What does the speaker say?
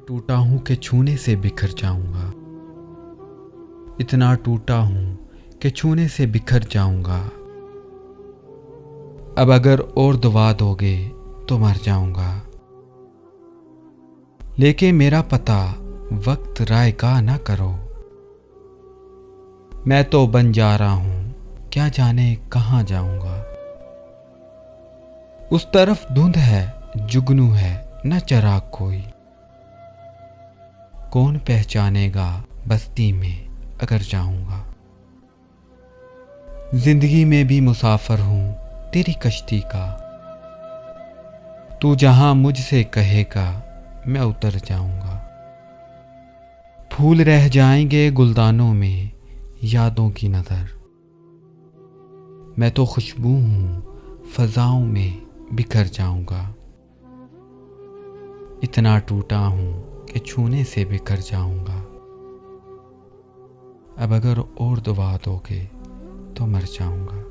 टूटा हूँ कि छूने से बिखर जाऊंगा। इतना टूटा हूँ कि छूने से बिखर जाऊंगा। अब अगर और दुआ दोगे तो मर जाऊंगा। लेके मेरा पता वक्त रायगा ना करो। मैं तो बन जा रहा हूँ, क्या जाने कहाँ जाऊंगा। उस तरफ धुंध है, जुगनू है, न चिराग कोई। कौन पहचानेगा बस्ती में अगर जाऊंगा। जिंदगी में भी मुसाफिर हूं तेरी कश्ती का। तू जहां मुझसे कहेगा मैं उतर जाऊंगा। फूल रह जाएंगे गुलदानों में यादों की नजर। मैं तो खुशबू हूं फजाओं में बिखर जाऊंगा। इतना टूटा हूं कि छूने से बिखर जाऊंगा। अब अगर और दुआ दोगे तो मर जाऊंगा।